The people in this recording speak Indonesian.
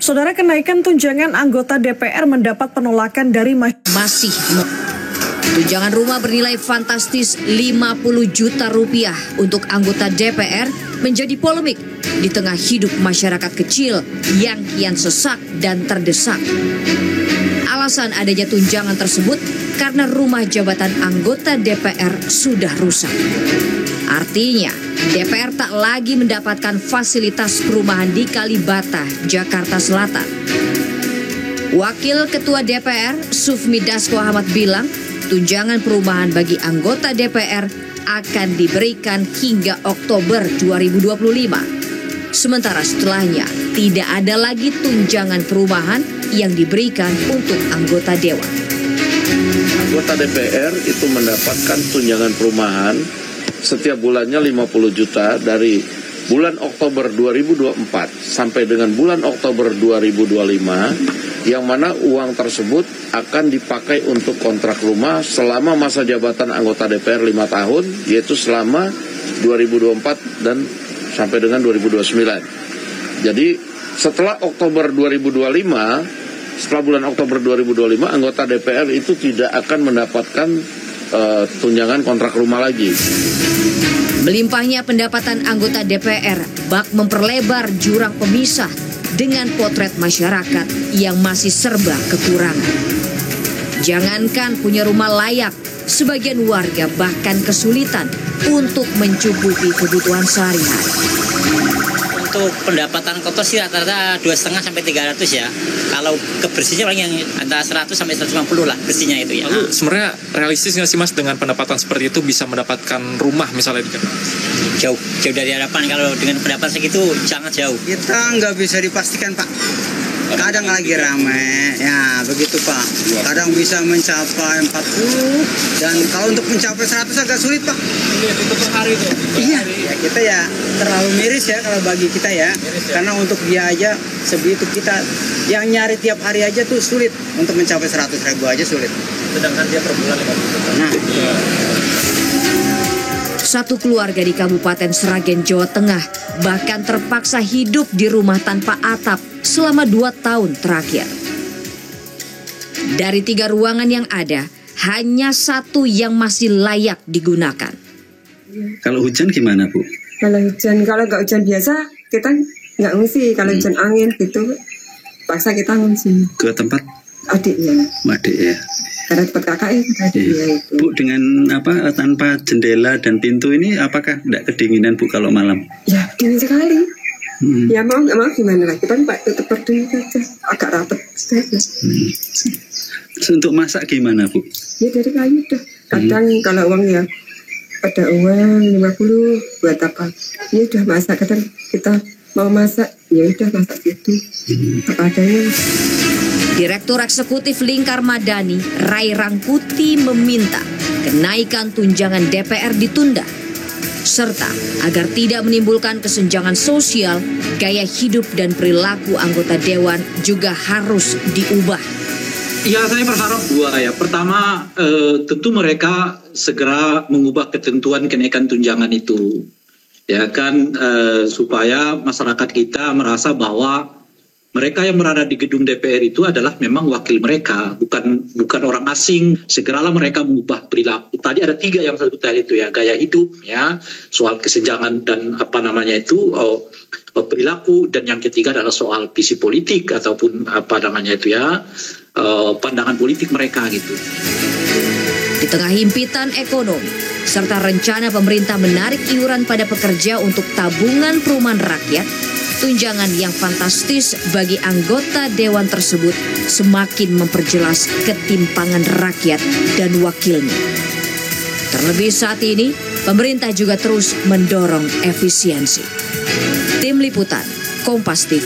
Saudara, kenaikan tunjangan anggota DPR mendapat penolakan dari Tunjangan rumah bernilai fantastis 50 juta rupiah untuk anggota DPR menjadi polemik di tengah hidup masyarakat kecil yang kian sesak dan terdesak. Alasan adanya tunjangan tersebut karena rumah jabatan anggota DPR sudah rusak. Artinya, DPR tak lagi mendapatkan fasilitas perumahan di Kalibata, Jakarta Selatan. Wakil Ketua DPR, Sufmi Dasko Ahmad bilang, tunjangan perumahan bagi anggota DPR akan diberikan hingga Oktober 2025. Sementara setelahnya, tidak ada lagi tunjangan perumahan yang diberikan untuk anggota dewan. Anggota DPR itu mendapatkan tunjangan perumahan setiap bulannya 50 juta dari bulan Oktober 2024 sampai dengan bulan Oktober 2025, yang mana uang tersebut akan dipakai untuk kontrak rumah selama masa jabatan anggota DPR 5 tahun, yaitu selama 2024 dan sampai dengan 2029. Jadi setelah Oktober 2025, setelah bulan Oktober 2025, anggota DPR itu tidak akan mendapatkan tunjangan kontrak rumah lagi. Melimpahnya pendapatan anggota DPR bak memperlebar jurang pemisah dengan potret masyarakat yang masih serba kekurangan. Jangankan punya rumah layak, sebagian warga bahkan kesulitan untuk mencukupi kebutuhan sehari-hari. Untuk pendapatan kotor sih rata-rata 2,5 sampai 300 ya. Kalau kebersihnya paling yang antara 100 sampai 150 lah bersihnya itu ya. Lalu sebenarnya realistis nggak sih Mas dengan pendapatan seperti itu bisa mendapatkan rumah misalnya di Jakarta? Jauh dari harapan. Kalau dengan pendapatan segitu sangat jauh. Kita nggak bisa dipastikan Pak. Kadang lagi ramai, ya begitu Pak. Kadang bisa mencapai 40 dan kalau untuk mencapai 100 agak sulit Pak. Itu per hari itu? Iya, ya kita ya terlalu miris ya kalau bagi kita ya. Karena untuk dia aja sebegitu kita yang nyari tiap hari aja tuh sulit. Untuk mencapai 100 ribu aja sulit. Sedangkan dia per bulan 50 juta. Nah. Satu keluarga di Kabupaten Sragen, Jawa Tengah bahkan terpaksa hidup di rumah tanpa atap selama 2 tahun terakhir. Dari 3 ruangan yang ada, hanya 1 yang masih layak digunakan. Kalau hujan gimana Bu? Kalau nggak hujan biasa kita nggak ngungsi. Kalau hujan angin gitu, paksa kita ngungsi. Ke tempat? Adik ya. Adik ya. Karena tempat kakak adik ya itu. Bu, dengan tanpa jendela dan pintu ini apakah tidak kedinginan Bu kalau malam? Ya dingin sekali. Ya mau nggak mau gimana lagi, kan Pak tutup berdiri saja, agak rapet saja. Untuk masak gimana Bu? Ya dari kayu dah. Kadang kalau uang ya ada uang 50 buat apa? Ya udah masak. Kadang kita mau masak, ya udah masak gitu. Apa adanya. Direktur Eksekutif Lingkar Madani, Rai Rangkuti, meminta kenaikan tunjangan DPR ditunda, serta agar tidak menimbulkan kesenjangan sosial, gaya hidup dan perilaku anggota dewan juga harus diubah. Ya, saya berharap 2 ya. Pertama, tentu mereka segera mengubah ketentuan kenaikan tunjangan itu, ya kan, supaya masyarakat kita merasa bahwa mereka yang berada di gedung DPR itu adalah memang wakil mereka, bukan orang asing. Segeralah mereka mengubah perilaku. Tadi ada 3 yang saya sebut tadi itu ya, gaya hidup, ya, soal kesenjangan dan perilaku, dan yang ketiga adalah soal visi politik ataupun pandangan politik mereka gitu. Di tengah himpitan ekonomi serta rencana pemerintah menarik iuran pada pekerja untuk tabungan perumahan rakyat, tunjangan yang fantastis bagi anggota dewan tersebut semakin memperjelas ketimpangan rakyat dan wakilnya. Terlebih saat ini, pemerintah juga terus mendorong efisiensi. Tim Liputan, Kompas TV.